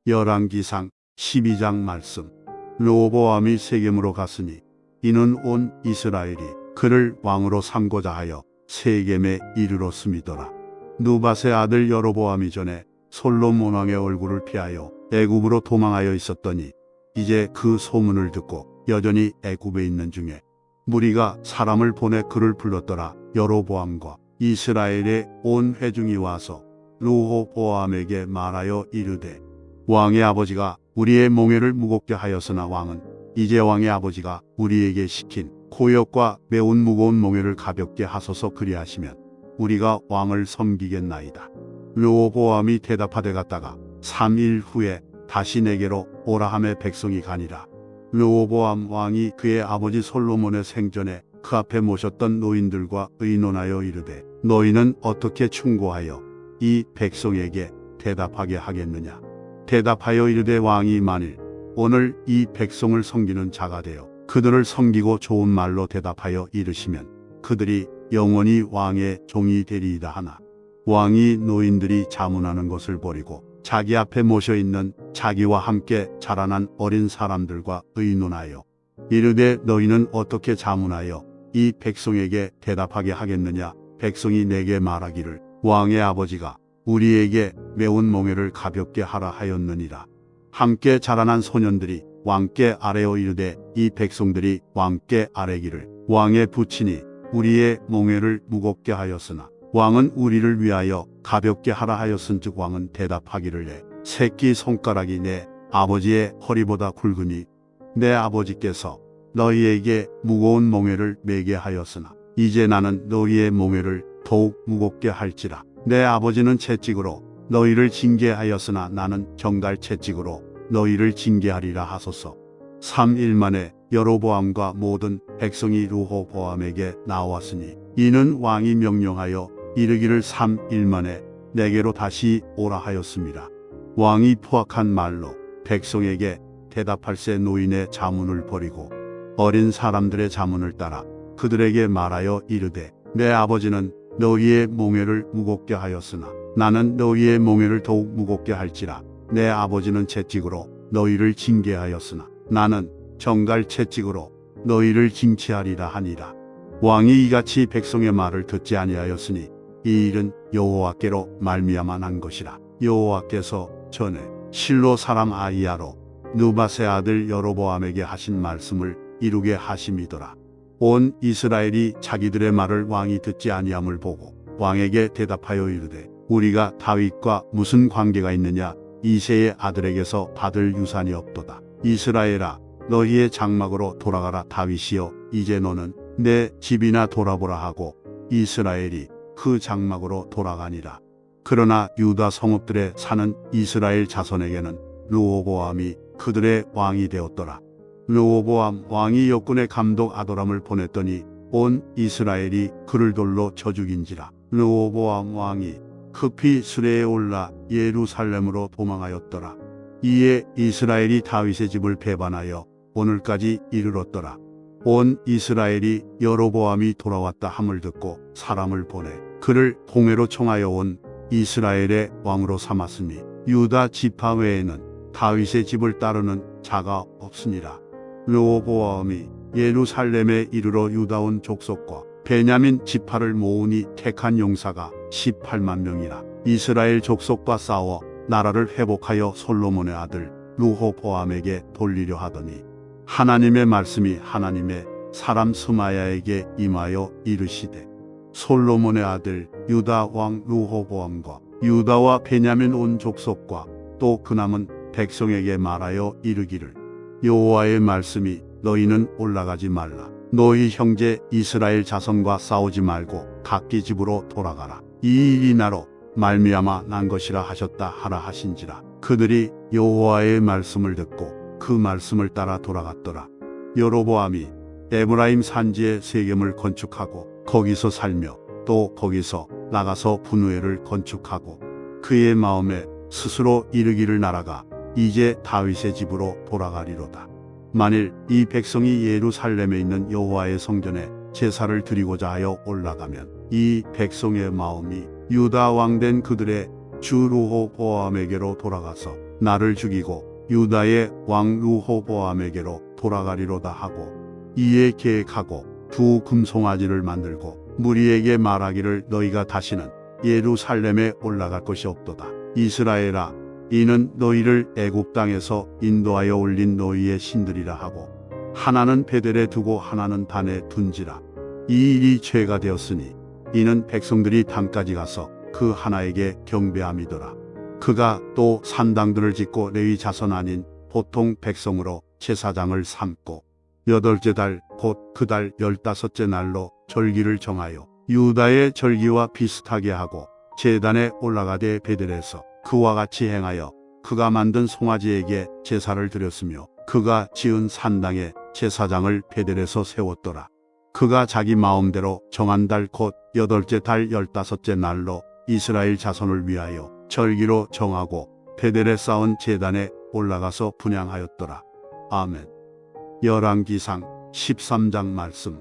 열왕기상 12장 말씀. 르호보암이 세겜으로 갔으니 이는 온 이스라엘이 그를 왕으로 삼고자 하여 세겜에 이르렀음이더라. 누밧의 아들 여로보암이 전에 솔로몬 왕의 얼굴을 피하여 애굽으로 도망하여 있었더니 이제 그 소문을 듣고 여전히 애굽에 있는 중에 무리가 사람을 보내 그를 불렀더라. 여로보암과 이스라엘의 온 회중이 와서 르호보암에게 말하여 이르되, 왕의 아버지가 우리의 몽에를 무겁게 하였으나 왕은 이제 왕의 아버지가 우리에게 시킨 고역과 매운 무거운 몽에를 가볍게 하소서. 그리하시면 우리가 왕을 섬기겠나이다. 르호보암이 대답하되 갔다가 3일 후에 다시 내게로 오라 하매 백성이 가니라. 르호보암 왕이 그의 아버지 솔로몬의 생전에 그 앞에 모셨던 노인들과 의논하여 이르되, 너희는 어떻게 충고하여 이 백성에게 대답하게 하겠느냐. 대답하여 이르되, 왕이 만일 오늘 이 백성을 섬기는 자가 되어 그들을 섬기고 좋은 말로 대답하여 이르시면 그들이 영원히 왕의 종이 되리이다 하나, 왕이 노인들이 자문하는 것을 버리고 자기 앞에 모셔있는 자기와 함께 자라난 어린 사람들과 의논하여 이르되, 너희는 어떻게 자문하여 이 백성에게 대답하게 하겠느냐. 백성이 내게 말하기를, 왕의 아버지가 우리에게 매운 몽에를 가볍게 하라 하였느니라. 함께 자라난 소년들이 왕께 아뢰어 이르되, 이 백성들이 왕께 아뢰기를, 왕의 부친이 우리의 몽에를 무겁게 하였으나 왕은 우리를 위하여 가볍게 하라 하였은즉, 왕은 대답하기를, 내 새끼 손가락이 내 아버지의 허리보다 굵으니 내 아버지께서 너희에게 무거운 몽에를 매게 하였으나 이제 나는 너희의 몽에를 더욱 무겁게 할지라. 내 아버지는 채찍으로 너희를 징계하였으나 나는 정갈 채찍으로 너희를 징계하리라 하소서. 3일 만에 여로보암과 모든 백성이 르호보암에게 나왔으니 이는 왕이 명령하여 이르기를 3일 만에 내게로 다시 오라 하였습니다. 왕이 포악한 말로 백성에게 대답할새 노인의 자문을 버리고 어린 사람들의 자문을 따라 그들에게 말하여 이르되, 내 아버지는 너희의 몽에를 무겁게 하였으나 나는 너희의 몽에를 더욱 무겁게 할지라. 내 아버지는 채찍으로 너희를 징계하였으나 나는 정갈 채찍으로 너희를 징치하리라 하니라. 왕이 이같이 백성의 말을 듣지 아니하였으니 이 일은 여호와께로 말미암아 난 것이라. 여호와께서 전에 실로 사람 아히야로 누밧의 아들 여로보암에게 하신 말씀을 이루게 하심이더라. 온 이스라엘이 자기들의 말을 왕이 듣지 아니함을 보고 왕에게 대답하여 이르되, 우리가 다윗과 무슨 관계가 있느냐. 이새의 아들에게서 받을 유산이 없도다. 이스라엘아, 너희의 장막으로 돌아가라. 다윗이여, 이제 너는 내 집이나 돌아보라 하고 이스라엘이 그 장막으로 돌아가니라. 그러나 유다 성읍들에 사는 이스라엘 자손에게는 르호보암이 그들의 왕이 되었더라. 르호보암 왕이 역군의 감독 아도람을 보냈더니 온 이스라엘이 그를 돌로 쳐 죽인지라. 르호보암 왕이 급히 수레에 올라 예루살렘으로 도망하였더라. 이에 이스라엘이 다윗의 집을 배반하여 오늘까지 이르렀더라. 온 이스라엘이 여로보암이 돌아왔다 함을 듣고 사람을 보내 그를 홍해로 청하여 온 이스라엘의 왕으로 삼았으니 유다 지파 외에는 다윗의 집을 따르는 자가 없으니라. 르호보암이 예루살렘에 이르러 유다 온 족속과 베냐민 지파를 모으니 택한 용사가 18만 명이라. 이스라엘 족속과 싸워 나라를 회복하여 솔로몬의 아들 르호보암에게 돌리려 하더니 하나님의 말씀이 하나님의 사람 스마야에게 임하여 이르시되, 솔로몬의 아들 유다 왕 르호보암과 유다와 베냐민 온 족속과 또 그 남은 백성에게 말하여 이르기를, 여호와의 말씀이 너희는 올라가지 말라. 너희 형제 이스라엘 자손과 싸우지 말고 각기 집으로 돌아가라. 이 일이 나로 말미암아 난 것이라 하셨다 하라 하신지라. 그들이 여호와의 말씀을 듣고 그 말씀을 따라 돌아갔더라. 여로보암이 에브라임 산지에 세겜을 건축하고 거기서 살며 또 거기서 나가서 분우엘을 건축하고 그의 마음에 스스로 이르기를, 나라가 이제 다윗의 집으로 돌아가리로다. 만일 이 백성이 예루살렘에 있는 여호와의 성전에 제사를 드리고자 하여 올라가면 이 백성의 마음이 유다 왕된 그들의 주 르호보암에게로 돌아가서 나를 죽이고 유다의 왕 르호보암에게로 돌아가리로다 하고 이에 계획하고 두 금송아지를 만들고 무리에게 말하기를 너희가 다시는 예루살렘에 올라갈 것이 없도다. 이스라엘아, 이는 너희를 애굽 땅에서 인도하여 올린 너희의 신들이라 하고 하나는 베델에 두고 하나는 단에 둔지라. 이 일이 죄가 되었으니 이는 백성들이 단까지 가서 그 하나에게 경배함이더라. 그가 또 산당들을 짓고 레위 자손 아닌 보통 백성으로 제사장을 삼고 여덟째 달 곧 그 달 15째 날로 절기를 정하여 유다의 절기와 비슷하게 하고 제단에 올라가되 베델에서 그와 같이 행하여 그가 만든 송아지에게 제사를 드렸으며 그가 지은 산당에 제사장을 베델에서 세웠더라. 그가 자기 마음대로 정한 달 곧 여덟째 달 15째 날로 이스라엘 자손을 위하여 절기로 정하고 베델에 쌓은 제단에 올라가서 분향하였더라. 아멘. 열왕기상 13장 말씀.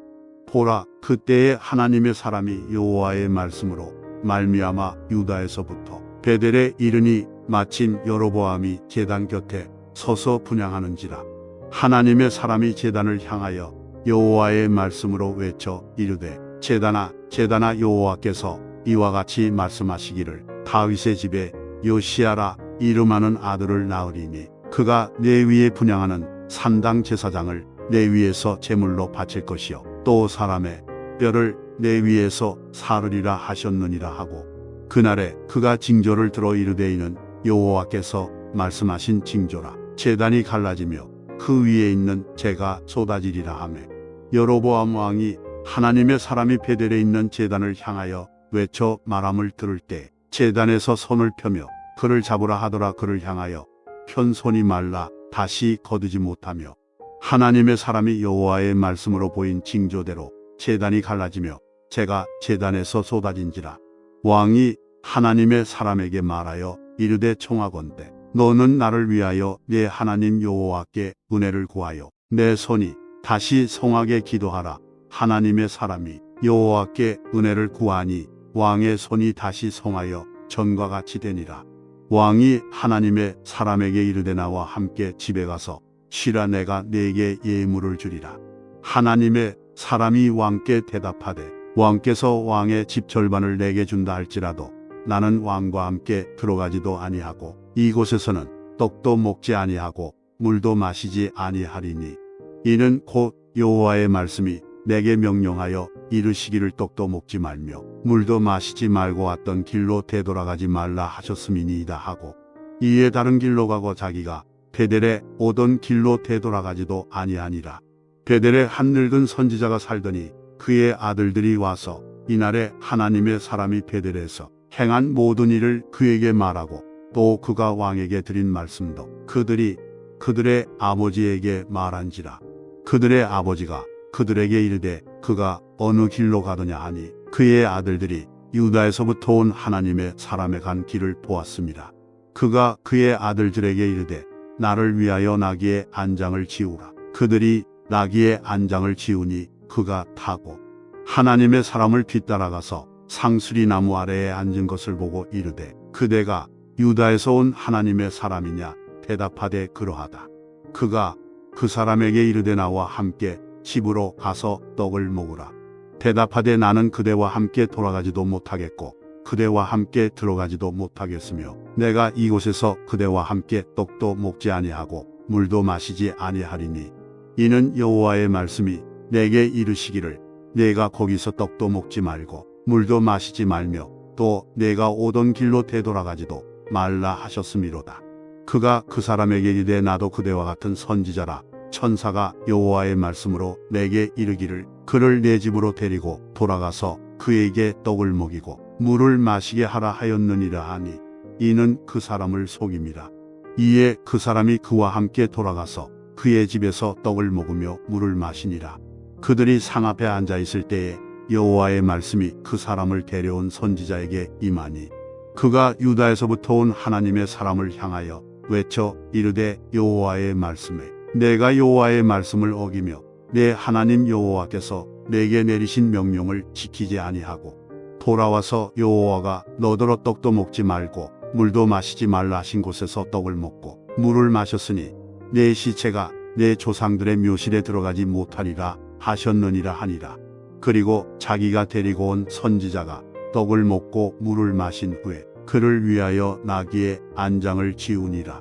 보라, 그때에 하나님의 사람이 여호와의 말씀으로 말미암아 유다에서부터 베델에 이르니 마침 여로보암이 제단 곁에 서서 분향하는지라. 하나님의 사람이 제단을 향하여 여호와의 말씀으로 외쳐 이르되 제단아 제단아 여호와께서 이와 같이 말씀하시기를 다윗의 집에 요시야라 이름하는 아들을 낳으리니 그가 내 위에 분향하는 산당 제사장을 내 위에서 제물로 바칠 것이요 또 사람의 뼈를 내 위에서 사르리라 하셨느니라 하고 그날에 그가 징조를 들어 이르되 이는 여호와께서 말씀하신 징조라. 제단이 갈라지며 그 위에 있는 재가 쏟아지리라 하매 여로보암 왕이 하나님의 사람이 베델에 있는 제단을 향하여 외쳐 말함을 들을 때 제단에서 손을 펴며 그를 잡으라 하더라. 그를 향하여 편 손이 말라 다시 거두지 못하며 하나님의 사람이 여호와의 말씀으로 보인 징조대로 제단이 갈라지며 재가 제단에서 쏟아진지라. 왕이 하나님의 사람에게 말하여 이르되 청하건대 너는 나를 위하여 내 하나님 여호와께 은혜를 구하여 내 손이 다시 성하게 기도하라. 하나님의 사람이 여호와께 은혜를 구하니 왕의 손이 다시 성하여 전과 같이 되니라. 왕이 하나님의 사람에게 이르되 나와 함께 집에 가서 쉬라. 내가 네게 예물을 주리라. 하나님의 사람이 왕께 대답하되 왕께서 왕의 집 절반을 내게 준다 할지라도 나는 왕과 함께 들어가지도 아니하고 이곳에서는 떡도 먹지 아니하고 물도 마시지 아니하리니 이는 곧 여호와의 말씀이 내게 명령하여 이르시기를 떡도 먹지 말며 물도 마시지 말고 왔던 길로 되돌아가지 말라 하셨음이니이다 하고 이에 다른 길로 가고 자기가 베델에 오던 길로 되돌아가지도 아니하니라. 베델에 한 늙은 선지자가 살더니 그의 아들들이 와서 이날에 하나님의 사람이 베델에서 행한 모든 일을 그에게 말하고 또 그가 왕에게 드린 말씀도 그들이 그들의 아버지에게 말한지라. 그들의 아버지가 그들에게 이르되 그가 어느 길로 가더냐 하니 그의 아들들이 유다에서부터 온 하나님의 사람에 간 길을 보았습니다. 그가 그의 아들들에게 이르되 나를 위하여 나귀의 안장을 지우라. 그들이 나귀의 안장을 지우니 그가 타고 하나님의 사람을 뒤따라가서 상수리 나무 아래에 앉은 것을 보고 이르되 그대가 유다에서 온 하나님의 사람이냐 대답하되 그러하다. 그가 그 사람에게 이르되 나와 함께 집으로 가서 떡을 먹으라. 대답하되 나는 그대와 함께 돌아가지도 못하겠고 그대와 함께 들어가지도 못하겠으며 내가 이곳에서 그대와 함께 떡도 먹지 아니하고 물도 마시지 아니하리니 이는 여호와의 말씀이 내게 이르시기를 내가 거기서 떡도 먹지 말고 물도 마시지 말며 또 내가 오던 길로 되돌아가지도 말라 하셨음이로다. 그가 그 사람에게 이르되 나도 그대와 같은 선지자라. 천사가 여호와의 말씀으로 내게 이르기를 그를 내 집으로 데리고 돌아가서 그에게 떡을 먹이고 물을 마시게 하라 하였느니라 하니 이는 그 사람을 속임이라. 이에 그 사람이 그와 함께 돌아가서 그의 집에서 떡을 먹으며 물을 마시니라. 그들이 상 앞에 앉아 있을 때에 여호와의 말씀이 그 사람을 데려온 선지자에게 임하니 그가 유다에서부터 온 하나님의 사람을 향하여 외쳐 이르되 여호와의 말씀에 내가 여호와의 말씀을 어기며 내 하나님 여호와께서 내게 내리신 명령을 지키지 아니하고 돌아와서 여호와가 너더러 떡도 먹지 말고 물도 마시지 말라 하신 곳에서 떡을 먹고 물을 마셨으니 내 시체가 내 조상들의 묘실에 들어가지 못하리라 하셨느니라 하니라. 그리고 자기가 데리고 온 선지자가 떡을 먹고 물을 마신 후에 그를 위하여 나귀의 안장을 지우니라.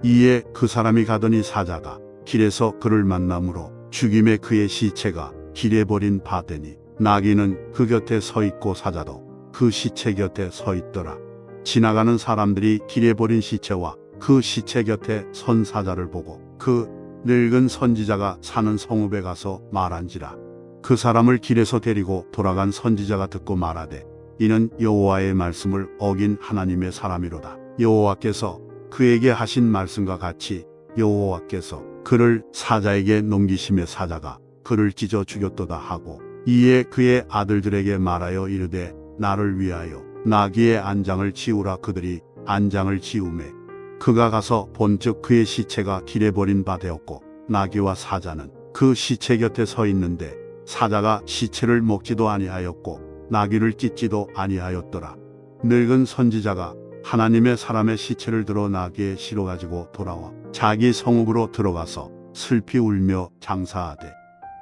이에 그 사람이 가더니 사자가 길에서 그를 만나므로 죽임에 그의 시체가 길에 버린 바 되니 나귀는 그 곁에 서 있고 사자도 그 시체 곁에 서 있더라. 지나가는 사람들이 길에 버린 시체와 그 시체 곁에 선 사자를 보고 그 늙은 선지자가 사는 성읍에 가서 말한지라. 그 사람을 길에서 데리고 돌아간 선지자가 듣고 말하되 이는 여호와의 말씀을 어긴 하나님의 사람이로다. 여호와께서 그에게 하신 말씀과 같이 여호와께서 그를 사자에게 넘기심에 사자가 그를 찢어 죽였도다 하고 이에 그의 아들들에게 말하여 이르되 나를 위하여 나귀의 안장을 지우라. 그들이 안장을 지우매 그가 가서 본즉 그의 시체가 길에 버린 바 되었고 나귀와 사자는 그 시체 곁에 서 있는데 사자가 시체를 먹지도 아니하였고 나귀를 찢지도 아니하였더라. 늙은 선지자가 하나님의 사람의 시체를 들어 나귀에 실어 가지고 돌아와 자기 성읍으로 들어가서 슬피 울며 장사하되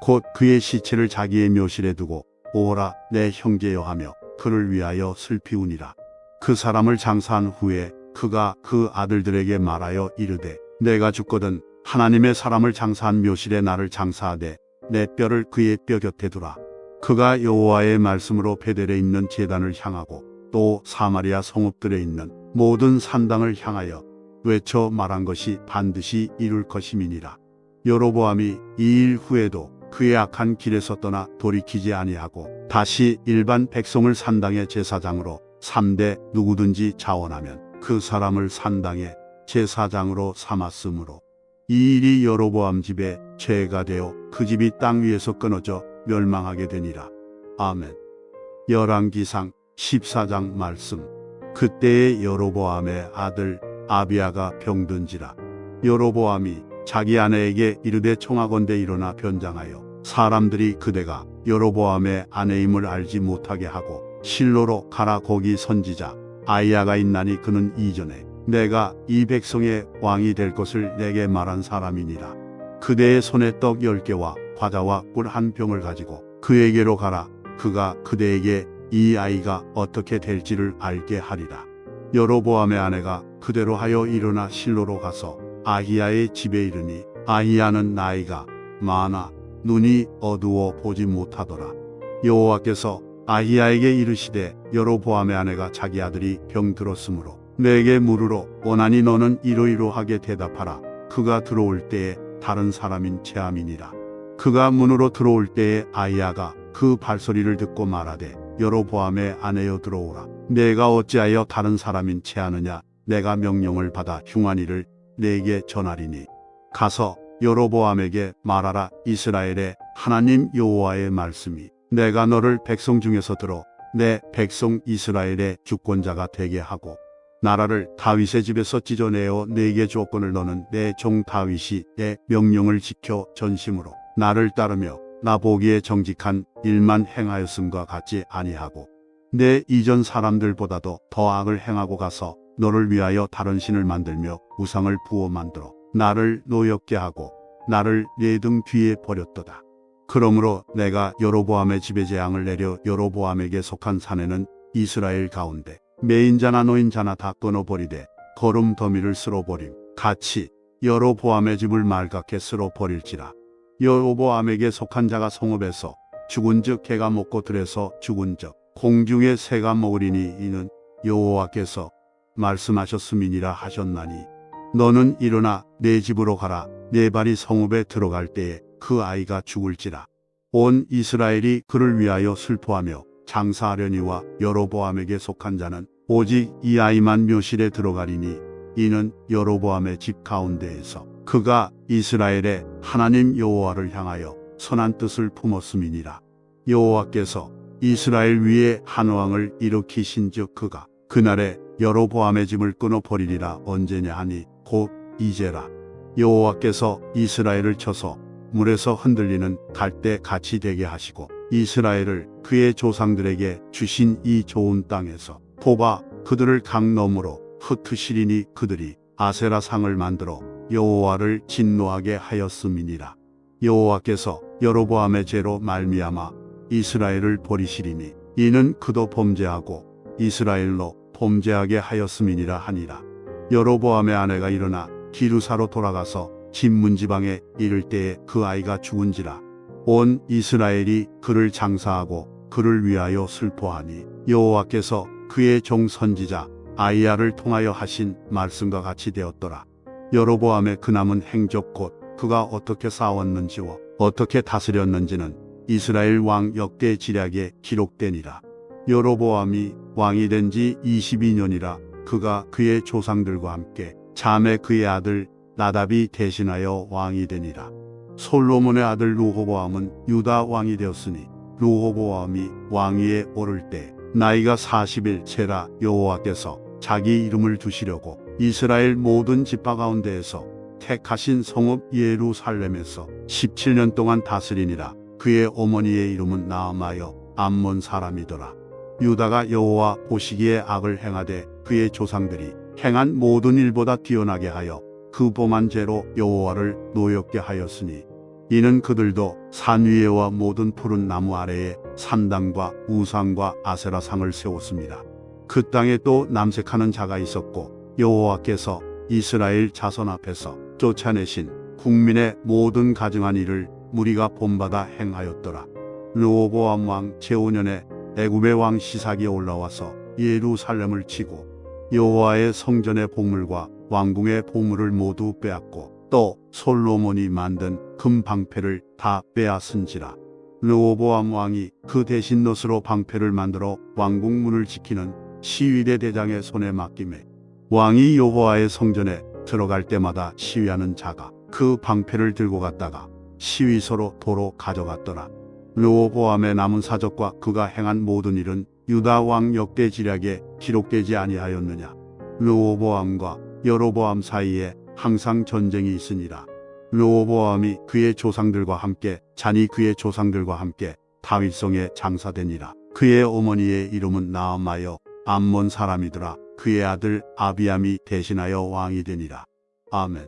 곧 그의 시체를 자기의 묘실에 두고 오라 내 형제여 하며 그를 위하여 슬피 우니라. 그 사람을 장사한 후에 그가 그 아들들에게 말하여 이르되 내가 죽거든 하나님의 사람을 장사한 묘실에 나를 장사하되 내 뼈를 그의 뼈 곁에 두라. 그가 여호와의 말씀으로 베델에 있는 제단을 향하고 또 사마리아 성읍들에 있는 모든 산당을 향하여 외쳐 말한 것이 반드시 이룰 것임이니라. 여로보암이 이 일 후에도 그의 악한 길에서 떠나 돌이키지 아니하고 다시 일반 백성을 산당의 제사장으로 3대 누구든지 자원하면 그 사람을 산당의 제사장으로 삼았으므로 이 일이 여로보암 집에 죄가 되어 그 집이 땅 위에서 끊어져 멸망하게 되니라. 아멘. 열왕기상 14장 말씀. 그때에 여로보암의 아들 아비야가 병든지라. 여로보암이 자기 아내에게 이르되 청하건대 일어나 변장하여 사람들이 그대가 여로보암의 아내임을 알지 못하게 하고 실로로 가라. 거기 선지자 아이야가 있나니 그는 이전에 내가 이 백성의 왕이 될 것을 내게 말한 사람이니라. 그대의 손에 떡 10개와 과자와 꿀 한 병을 가지고 그에게로 가라. 그가 그대에게 이 아이가 어떻게 될지를 알게 하리라. 여로보암의 아내가 그대로 하여 일어나 실로로 가서 아히야의 집에 이르니 아히야는 나이가 많아 눈이 어두워 보지 못하더라. 여호와께서 아히야에게 이르시되 여로보암의 아내가 자기 아들이 병들었으므로 내게 물으러 원하니 너는 이러이러하게 대답하라. 그가 들어올 때에 다른 사람인 체함이니라. 그가 문으로 들어올 때에 아히야가 그 발소리를 듣고 말하되 여로보암의 아내여 들어오라. 내가 어찌하여 다른 사람인 체하느냐. 내가 명령을 받아 흉한 일을 내게 전하리니 가서 여로보암에게 말하라. 이스라엘의 하나님 여호와의 말씀이 내가 너를 백성 중에서 들어 내 백성 이스라엘의 주권자가 되게 하고 나라를 다윗의 집에서 찢어내어 내게 주었거늘 너는 내 종 다윗이 내 명령을 지켜 전심으로 나를 따르며 나 보기에 정직한 일만 행하였음과 같지 아니하고 내 이전 사람들보다도 더 악을 행하고 가서 너를 위하여 다른 신을 만들며 우상을 부어 만들어 나를 노엽게 하고 나를 내 등 뒤에 버렸도다. 그러므로 내가 여로보암의 집에 재앙을 내려 여로보암에게 속한 사내는 이스라엘 가운데 매인자나 노인자나 다 끊어버리되 거름 더미를 쓸어버림 같이 여로보암의 집을 말갛게 쓸어버릴지라. 여로보암에게 속한 자가 성읍에서 죽은즉 개가 먹고 들에서 죽은즉 공중의 새가 먹으리니 이는 여호와께서 말씀하셨음이니라 하셨나니 너는 일어나 내 집으로 가라. 내 발이 성읍에 들어갈 때에 그 아이가 죽을지라. 온 이스라엘이 그를 위하여 슬퍼하며 장사하려니와 여로보암에게 속한 자는 오직 이 아이만 묘실에 들어가리니 이는 여로보암의 집 가운데에서 그가 이스라엘의 하나님 여호와를 향하여 선한 뜻을 품었음이니라. 여호와께서 이스라엘 위에 한 왕을 일으키신즉 그가 그날에 여로보암의 집을 끊어버리리라. 언제냐 하니 곧 이제라. 여호와께서 이스라엘을 쳐서 물에서 흔들리는 갈대 같이 되게 하시고 이스라엘을 그의 조상들에게 주신 이 좋은 땅에서 뽑아 그들을 강 너머로 흩으시리니 그들이 아세라 상을 만들어 여호와를 진노하게 하였음이니라. 여호와께서 여로보암의 죄로 말미암아 이스라엘을 버리시리니 이는 그도 범죄하고 이스라엘로 범죄하게 하였음이니라 하니라. 여로보암의 아내가 일어나 기르사로 돌아가서 진문지방에 이를 때에 그 아이가 죽은지라. 온 이스라엘이 그를 장사하고 그를 위하여 슬퍼하니 여호와께서 그의 종 선지자 아이야를 통하여 하신 말씀과 같이 되었더라. 여로보암의 그 남은 행적 곧 그가 어떻게 싸웠는지와 어떻게 다스렸는지는 이스라엘 왕 역대 지략에 기록되니라. 여로보암이 왕이 된 지 22년이라 그가 그의 조상들과 함께 잠에 그의 아들 나답이 대신하여 왕이 되니라. 솔로몬의 아들 르호보암은 유다 왕이 되었으니 르호보암이 왕위에 오를 때 나이가 40일째라. 여호와께서 자기 이름을 두시려고 이스라엘 모든 지파 가운데에서 택하신 성읍 예루살렘에서 17년 동안 다스리니라. 그의 어머니의 이름은 나아마여 암몬 사람이더라. 유다가 여호와 보시기에 악을 행하되 그의 조상들이 행한 모든 일보다 뛰어나게 하여 그 범한 죄로 여호와를 노엽게 하였으니 이는 그들도 산 위에와 모든 푸른 나무 아래에 산당과 우상과 아세라상을 세웠습니다. 그 땅에 또 남색하는 자가 있었고 여호와께서 이스라엘 자손 앞에서 쫓아내신 국민의 모든 가증한 일을 무리가 본받아 행하였더라. 르호보암 왕 제5년에 애굽의 왕 시삭이 올라와서 예루살렘을 치고 여호와의 성전의 보물과 왕궁의 보물을 모두 빼앗고 또 솔로몬이 만든 금 방패를 다 빼앗은지라. 르호보암 왕이 그 대신 놋으로 방패를 만들어 왕궁 문을 지키는 시위대 대장의 손에 맡기매 왕이 여호와의 성전에 들어갈 때마다 시위하는 자가 그 방패를 들고 갔다가 시위소로 도로 가져갔더라. 르호보암의 남은 사적과 그가 행한 모든 일은 유다 왕 역대 지략에 기록되지 아니하였느냐. 르호보암과 여로보암 사이에 항상 전쟁이 있으니라. 르호보암이 그의 조상들과 함께 잔이 그의 조상들과 함께 다윗성에 장사되니라. 그의 어머니의 이름은 나아마여 암몬 사람이더라. 그의 아들 아비암이 대신하여 왕이 되니라. 아멘.